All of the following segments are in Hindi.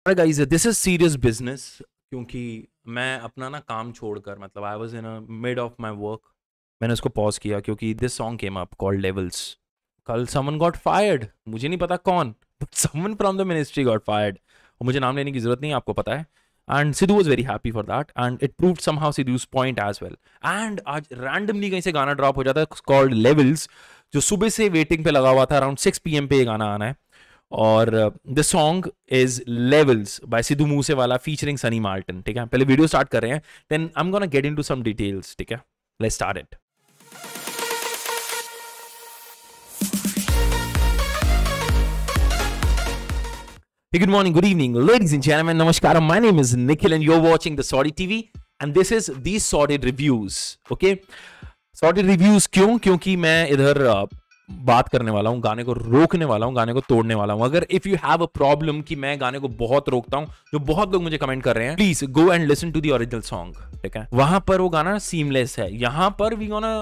Guys this is serious business क्योंकि मैं अपना ना काम छोड़कर मतलब I was in a mid of my work मैंने उसको पॉज किया क्योंकि this song came up called levels. कल समवन गॉट फायर्ड, मुझे नहीं पता कौन, but someone from the ministry got fired और मुझे नाम लेने की जरूरत नहीं, आपको पता है। And Sidhu was very happy for that and it proved somehow Sidhu's point as well. And आज रैंडमली कहीं से गाना ड्रॉप हो जाता है कॉल्ड लेवल्स, जो सुबह से वेटिंग पे लगा हुआ था। अराउंड 6 PM पे ये गाना आना है और the song is levels by Sidhu Moosewala featuring Sunny Martin. ठीक है, पहले वीडियो स्टार्ट कर रहे हैं, then I am gonna get into some details. ठीक है, let's start it. Hey, good morning, good evening, ladies and gentlemen. Namaskaram. My name is Nikhil, and you're watching the Saudi TV, and this is the Sorted Reviews. Okay, Sorted Reviews क्यों? क्योंकि मैं इधर बात करने वाला हूँ, गाने को रोकने वाला हूँ, गाने को तोड़ने वाला हूँ। अगर if you have a problem कि मैं गाने को बहुत रोकता हूँ, जो बहुत लोग मुझे कमेंट कर रहे हैं, please go and listen to the original song. ठीक है, वहां पर वो गाना सीमलेस है, यहाँ पर we gonna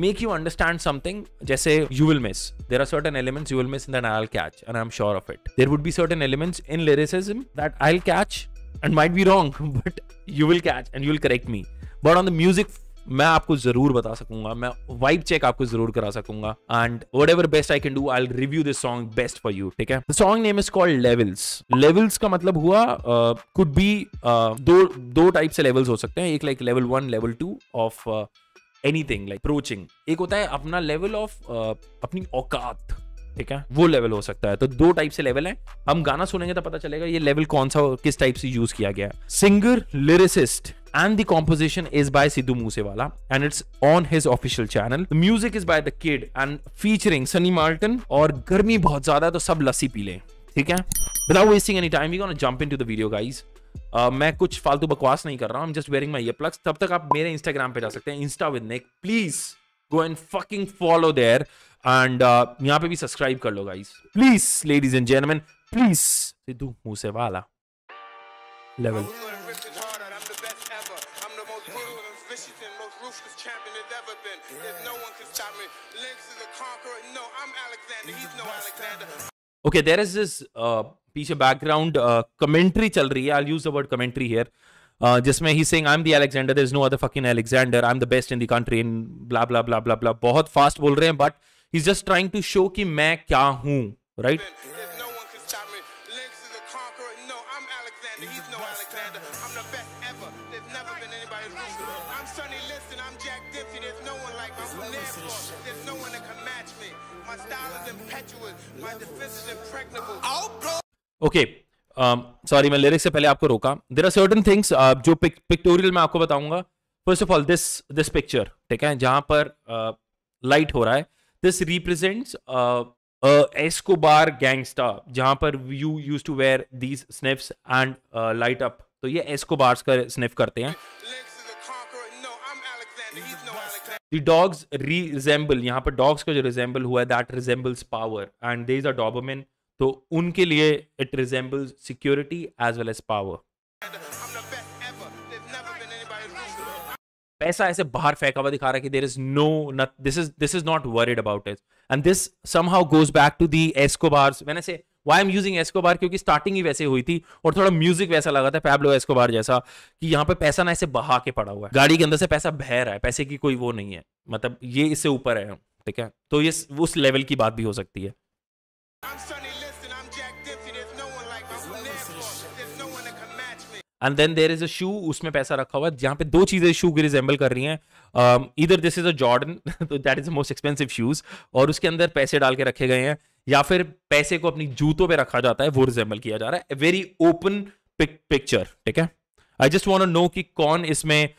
make you understand something जैसे you will miss, there are certain elements you will miss and that I'll catch and I'm sure of it. There would be certain elements in lyricism that I'll catch and might be wrong but you will catch and you will correct me, but on the music मैं आपको जरूर बता सकूंगा, मैं वाइब चेक आपको जरूर करा सकूंगा and whatever best I can do I'll review this song best for you. ठीक है, the song name is called Levels. Levels का मतलब हुआ could be दो टाइप से levels हो सकते हैं, एक like level 1 level 2 of anything like approaching. एक होता है अपना लेवल ऑफ अपनी औकात, ठीक है, वो लेवल हो सकता है। तो दो टाइप से लेवल है, हम गाना सुनेंगे तो पता चलेगा ये लेवल कौन सा किस टाइप से यूज किया गया है। Singer, lyricist and the composition is by Sidhu Moosewala and it's on his official channel. The music is by The Kid and featuring Sunny Martin। और गर्मी बहुत ज्यादा है तो सब लस्सी पी लें। ठीक है, without wasting any time we're gonna jump into the video guys। मैं कुछ फालतू बकवास नहीं कर रहा हूं, I'm just wearing my earplugs। तब तक आप मेरे इंस्टाग्राम पे जा सकते हैं, Insta with Nick, please go and fucking follow there and यहाँ पे भी सब्सक्राइब कर लो guys, please ladies and gentleman, please. Sidhu Moosewala level. Okay, there is this पीछे बैकग्राउंड कमेंट्री चल रही है, I'll use the word commentary here, जिसमें he's saying I'm the Alexander, there's no other fucking Alexander, I'm the best in the country and blah blah blah blah blah। बहुत फास्ट बोल रहे हैं but he's just trying to show कि मैं क्या हूँ, right? ओके, सॉरी मैं लिरिक्स से पहले आपको रोका। देयर आर सर्टेन थिंग्स जो पिक्टोरियल में आपको बताऊंगा। First of all this picture, ठीक है, जहां पर लाइट हो रहा है, दिस रिप्रेजेंट्स एस्कोबार गैंगस्टर, जहां पर you used to wear these sniffs and light up. तो ये एस्कोबार्स का स्निफ करते हैं। The dogs resemble, यहाँ पर डॉग्स का जो रिजेंबल हुआ है, that resembles power and there is a Doberman, तो उनके लिए it resembles security as well as power. पैसा ऐसे बाहर फेंका हुआ दिखा रहा है कि there is no, this is not worried about it and this somehow goes back to the Escobars. मैंने say Why I'm using Escobar, क्योंकि स्टार्टिंग ही वैसे हुई थी और थोड़ा म्यूजिक वैसा लगा था पैब्लो एस्कोबार जैसा, कि यहाँ पे पैसा ना ऐसे बहा के पड़ा हुआ है, गाड़ी के अंदर से पैसा बह रहा है, पैसे की कोई वो नहीं है, मतलब ये इससे ऊपर है। ठीक है, तो ये उस लेवल की बात भी हो सकती है। And then there is a shoe, उसमें पैसा रखा हुआ है, जहाँ पे दो चीजें शू की रिजेंबल कर रही हैं। इधर दिस इज अ जॉर्डन, तो that is the most expensive shoes, और उसके अंदर पैसे डाल के रखे गए हैं, या फिर पैसे को अपनी जूतों पे रखा जाता है, वो रिजेंबल किया जा रहा है। Very open picture. ठीक है, I just want to know कि कौन इसमें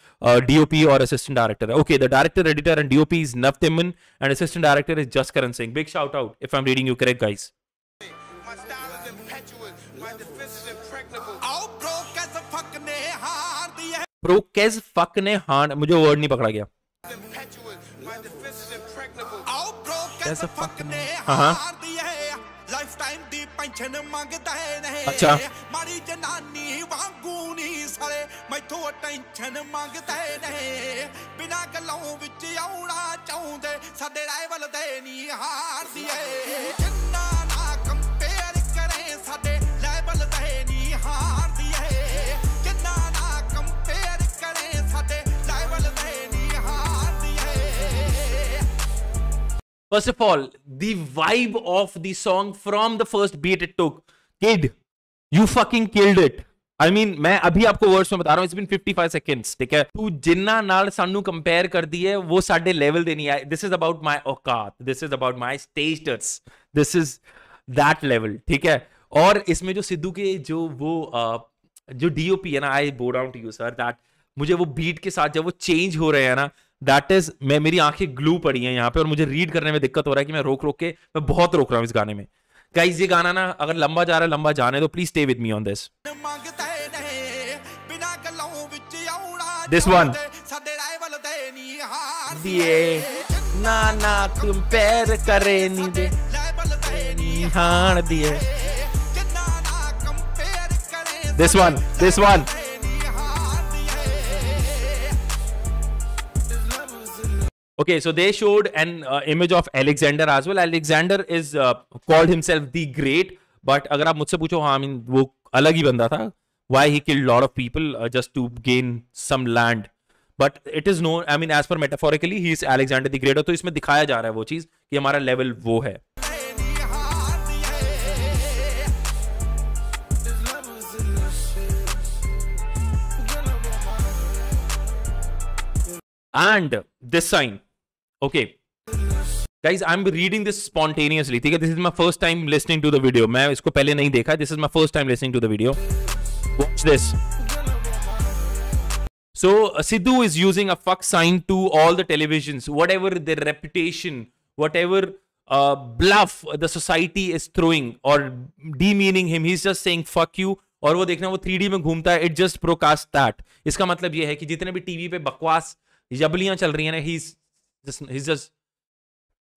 डीओपी और असिस्टेंट डायरेक्टर है। Okay, the director, editor and DOP is Nav Timan and assistant director is Jaskaran Singh. Big shout out if I am reading you correct guys. Pro cause fuck ने हार, मुझे वर्ड नहीं पकड़ा गया। कैसे फक ने हार दी है, लाइफ टाइम दी पेंशन मांगदा है नहीं, अच्छा मारी जनानी वांगू नहीं सारे, मैथों टेंशन मांगदा है नहीं, बिना गल्लों विच आउणा चाहुंदे साडे राइवल दे नहीं हार दी है, जिन्ना ना कंपेयर करे साडे लेवल दे नहीं हार First of all, the vibe of the song from the first beat it took, kid, you fucking killed it. I mean, मैं अभी आपको वर्ड्स में बता रहा हूँ, it's been 55 seconds, ठीक है? तू जिन्ना नाल सानू कंपेयर कर दी है, वो साडे लेवल दे नहीं है. This is about my औकात, this is about my status, this is that level, ठीक है? और इसमें जो सिद्धू के जो DOP है ना, I bow down to you sir, that मुझे वो बीट के साथ जब वो चेंज हो रहे हैं ना, दैट इज, मेरी आंखें ग्लू पड़ी हैं यहाँ पे और मुझे रीड करने में दिक्कत हो रहा है कि मैं रोक के मैं बहुत रोक रहा हूँ इस गाने में. गाइस ये गाना ना अगर लंबा जा रहा है, लंबा जाने तो please stay with me on this. This one दिए ना ना कंपेयर करे नी दे निहान दिए. This one Okay, so they showed an image of Alexander as well. Alexander is called himself the Great, but अगर आप मुझसे पूछो, हाँ, I mean वो अलग ही बंदा था. Why he killed a lot of people just to gain some land, but it is known, I mean as per metaphorically he is Alexander the Great. तो इसमें दिखाया जा रहा है वो चीज कि हमारा लेवल वो है. And this sign, okay guys, I'm reading this spontaneously, ठीक है? This is my first time listening to the video. मैं इसको पहले नहीं देखा. This is my first time listening to the video. Watch this. So Sidhu is using a fuck sign to all the televisions, whatever their reputation, whatever bluff the society is throwing or demeaning him, he's just saying fuck you. और वो देखना वो 3D में घूमता है. It just broadcasts that. इसका मतलब ये है कि जितने भी टीवी पे बकवास जबलियां चल रही हैं ना, he's just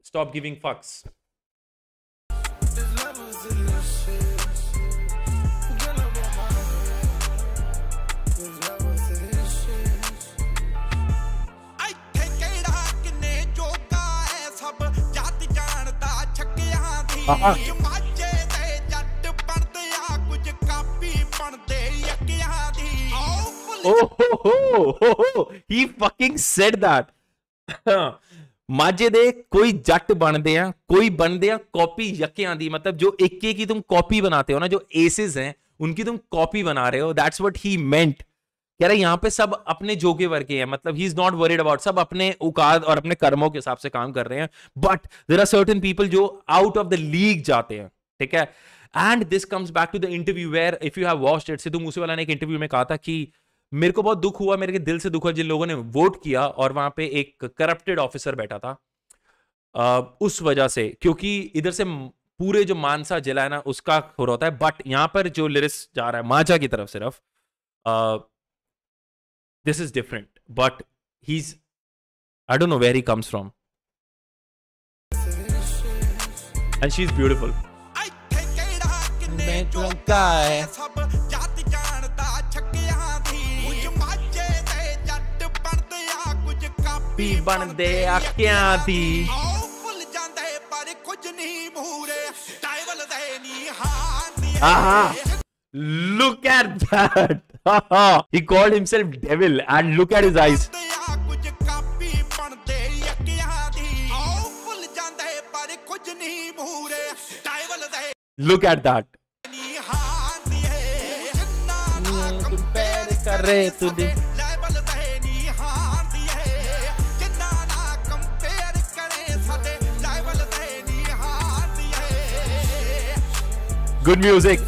stop giving fucks. Oh, he fucking said that. माजे दे कोई जट बनते हैं, कोई बनते हैं कॉपी यकियां दी. मतलब जो इक्के की तुम कॉपी बनाते हो ना, जो एसेस हैं उनकी तुम कॉपी बना रहे हो. दैट्स व्हाट ही मेंट. कह रहे यहाँ पे सब अपने जोगे वर्गे हैं. मतलब he is not worried about, सब अपने औकात और अपने कर्मों के हिसाब से काम कर रहे हैं. But there are certain people जो आउट ऑफ द लीग जाते हैं, ठीक है? And this comes back to the interview where if you have watched it, Sidhu Moosewala ने एक इंटरव्यू में कहा था कि मेरे को बहुत दुख हुआ, मेरे दिल से दुख हुआ जिन लोगों ने वोट किया और वहां पे एक करप्टेड ऑफिसर बैठा था उस वजह से, क्योंकि इधर से पूरे जो मानसा जिला है ना उसका हो रहा है. बट यहां पर जो लिरिक्स जा रहा है माचा की तरफ सिर्फ, this is different. But he is, I don't know where he comes from and she is beautiful. ਵੀ ਬਣਦੇ ਆਕਿਆਂ ਦੀ ਭੁੱਲ ਜਾਂਦੇ ਪਰ ਕੁਝ ਨਹੀਂ ਮੂਰੇ ਟਾਈਵਲ ਦੇ ਨਹੀਂ ਹਾਂ. Look at that. He called himself devil and look at his eyes. ਕੁਝ ਕਾਪੀ ਬਣਦੇ ਆਕਿਆਂ ਦੀ ਭੁੱਲ ਜਾਂਦੇ ਪਰ ਕੁਝ ਨਹੀਂ ਮੂਰੇ ਟਾਈਵਲ ਦੇ. Look at that. ਨਹੀਂ ਹਾਂ ਦੀ ਜਿੰਨਾ ਕੰਪੇਅਰ ਕਰੇ ਤੁਦੇ. Good music.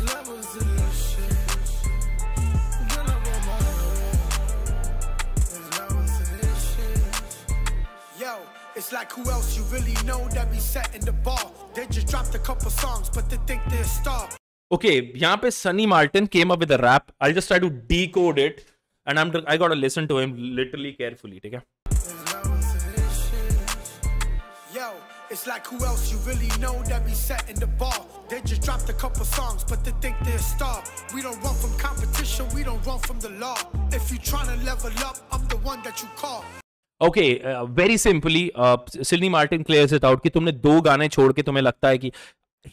Yo, it's like who else you really know that be setting the bar. They just dropped a couple songs, but they think they're a star. Okay, यहाँ पे Sunny Martin came up with a rap. I'll just try to decode it, and I gotta listen to him literally carefully. ठीक है? Yo, it's like who else you really know that be setting the bar. They just dropped a couple songs, but they think they're a star. We don't run from competition, we don't run from the law. If you trying to level up, I'm the one that you call. Okay, very simply, Sunny Martin clears it out कि तुमने 2 गाने छोड़ के तुम्हें लगता है कि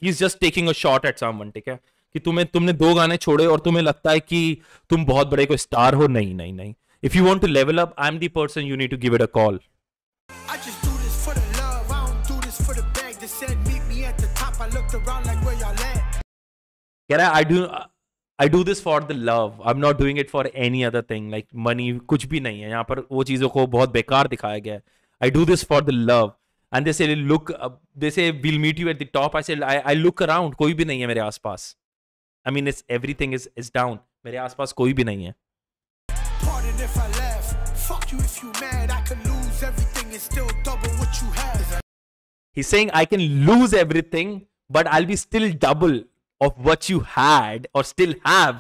he's just taking a shot at someone, ठीक है? कि तुमने 2 गाने छोड़े और तुम्हें लगता है कि तुम बहुत बड़े कोई स्टार हो. नहीं. If you want to level up, I'm the person you need to give it a call. I just do this for the love, I don't do this for the कह रहा है I do this for the love. I'm not doing it for any other thing like money. कुछ भी नहीं है यहाँ पर, वो चीजों को बहुत बेकार दिखाया गया है. I do this for the love. And they say look, they say we'll meet you at the top. I say I look around, कोई भी नहीं है मेरे आसपास. I mean it's everything is down. मेरे आसपास कोई भी नहीं है. Pardon if I laugh. Fuck you if you mad. I can lose everything and still double what you have. He's saying I can lose everything, but I'll be still double of what you had or still have.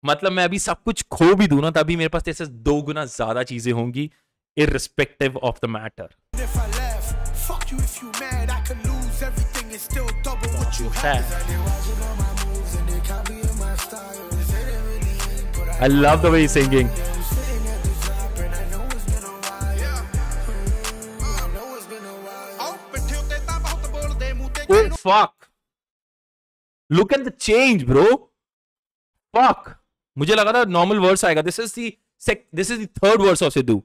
मतलब मैं अभी सब कुछ खो भी दूं ना, तभी मेरे पास जैसे 2 गुना ज्यादा चीजें होंगी, irrespective of the matter. If I laugh, fuck you if you mad, I can lose everything and still double what you have. I love the way he's singing. Oh fuck. Look at the change, bro. Fuck. मुझे लगा था normal verse आएगा. This is the third verse of Sidhu.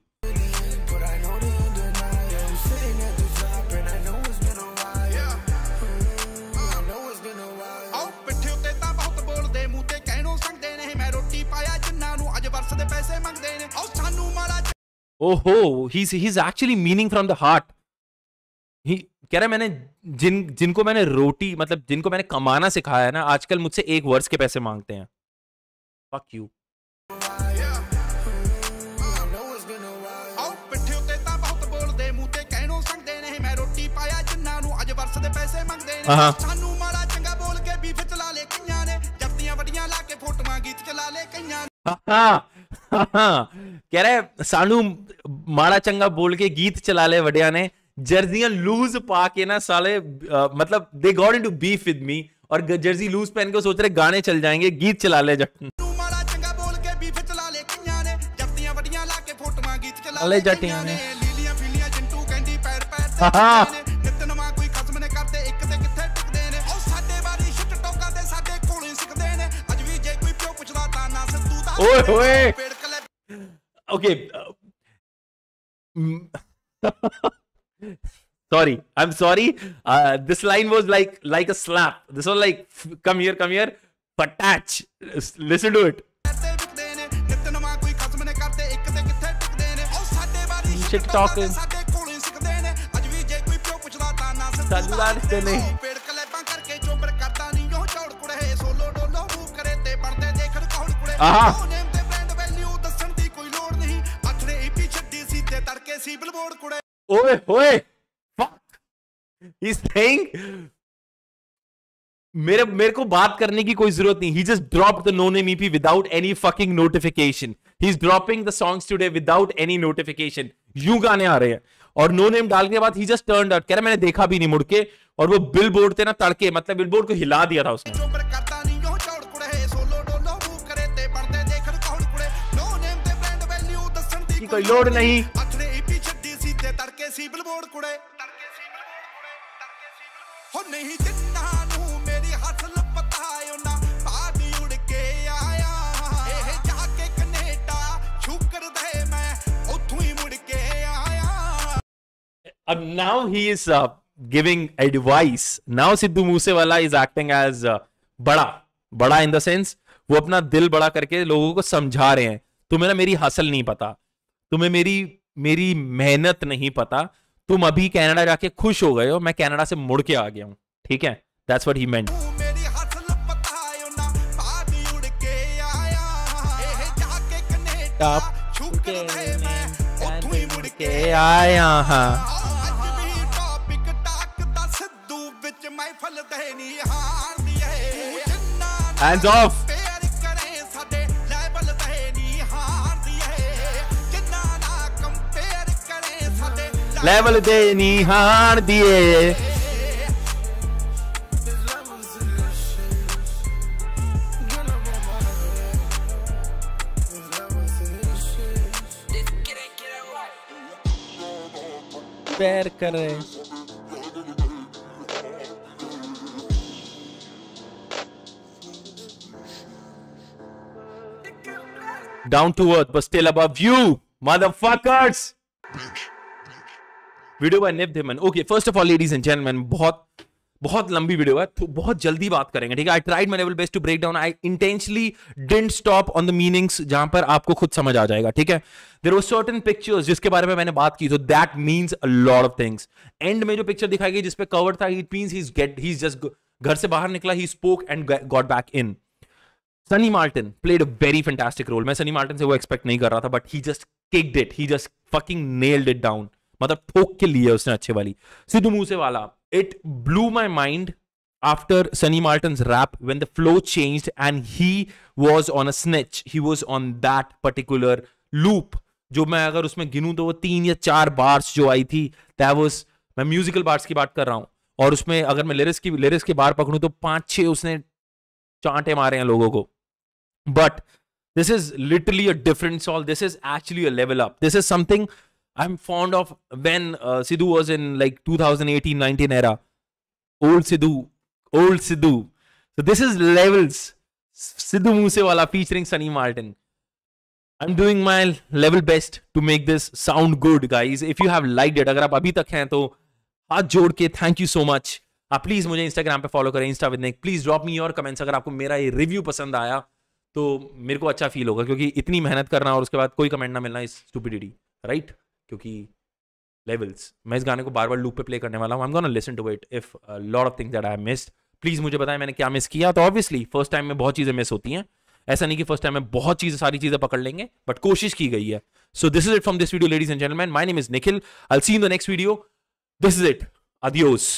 Oh, he's actually meaning from the heart. कह रहा है मैंने जिनको मैंने रोटी मतलब जिनको मैंने कमाना सिखाया है ना, आजकल मुझसे 1 वर्ष के पैसे मांगते हैं. Fuck you. कह रहा है सानू माड़ा चंगा बोल के गीत चला ले वडिया ने, जर्सियां लूज पा के ना साले मतलब they got into beef with me, और जर्सी लूज पहन के सोच रहे गाने चल जाएंगे, गीत चला ले जटियां ने. Okay. Sorry, I'm sorry. This line was like a slap. This was like, come here, patach. Listen to it. Shit talking. ओए fuck. He's saying मेरे को बात करने की कोई जरूरत नहीं. He just dropped the No Name EP without any fucking notification. He's dropping the songs today without any notification. यूं गाने आ रहे हैं और No Name डाल के बाद he just turned out. कह रहा मैंने देखा भी नहीं मुड़ के, और वो बिलबोर्ड थे ना तड़के, मतलब बिलबोर्ड को हिला दिया था उसने. कोई लोड नहीं. And now he is giving advice. Now Sidhu Moosewala is acting as बड़ा in the sense वो अपना दिल बड़ा करके लोगों को समझा रहे हैं. तुम्हें ना मेरी हसल नहीं पता, तुम्हें मेरी मेहनत नहीं पता, तुम अभी कनाडा जाके खुश हो गए हो, मैं कनाडा से मुड़ के आ गया हूं. ठीक है, दैट्स व्हाट ही मेंट. आया Hands off. Level de nahi haar diye. पैर कर रहे. Down to earth, but still above you, motherfuckers. Video by Niv Dhiman. Okay, first of all, ladies and gentlemen, बहुत बहुत लंबी वीडियो है तो बहुत जल्दी बात करेंगे, ठीक है। I tried my level best to break down, I intentionally didn't stop on the meanings जहां पर आपको खुद समझ आ जाएगा, ठीक है। देयर वर सर्टेन पिक्चर्स जिसके बारे में मैंने बात की, तो that means a lot of things. End में जो पिक्चर दिखाई गई जिसपे कवर था, it means he is just घर से बाहर निकला, he spoke and got back in. Sunny Martin played a very fantastic role. मैं सनी मार्टिन से वो एक्सपेक्ट नहीं कर रहा था, but he just kicked it, he just fucking nailed it down, मतलब ठोक के लिए उसने अच्छे वाली। Sidhu Moosewala, it blew my mind after Sunny Martin's rap when the flow changed and he was on a snitch, he was on that particular loop, जो मैं अगर उसमें गिनूं तो वो 3 या 4 बार्स जो आई थी, that was, मैं म्यूजिकल बार्स की बात कर रहा हूं, और उसमें अगर मैं लिरिक्स के बार पकड़ूं तो 5-6 उसने चांटे मारे हैं लोगों को। But this is literally a different soul, this is actually a level up, this is something I'm fond of. When Sidhu was in like 2018-19 era, old Sidhu. So this is levels. Sidhu Moosewala featuring Sunny Martin. I'm doing my level best to make this sound good, guys. If you have liked it, अगर आप अभी तक हैं तो हाथ जोड़ के thank you so much. आप प्लीज मुझे इंस्टाग्राम पे फॉलो करें, Insta with Nick. Please drop me your comments अगर आपको मेरा ये रिव्यू पसंद आया तो मेरे को अच्छा फील होगा, क्योंकि इतनी मेहनत करना और उसके बाद कोई कमेंट ना मिलना इज स्टूपिडिटी, राइट? क्योंकि लेवल्स, मैं इस गाने को बार बार लूप पे प्ले करने वाला हूं। I am gonna listen to it if lot of things that I have missed. Please मुझे बताएं मैंने क्या मिस किया। तो ऑब्वियसली फर्स्ट टाइम में बहुत चीजें मिस होती हैं, ऐसा नहीं कि फर्स्ट टाइम में बहुत चीजें सारी चीजें पकड़ लेंगे, बट कोशिश की गई है। So this is it from this video ladies and gentleman, my name is Nikhil, I will see you in the next video. This is it, अडियोस।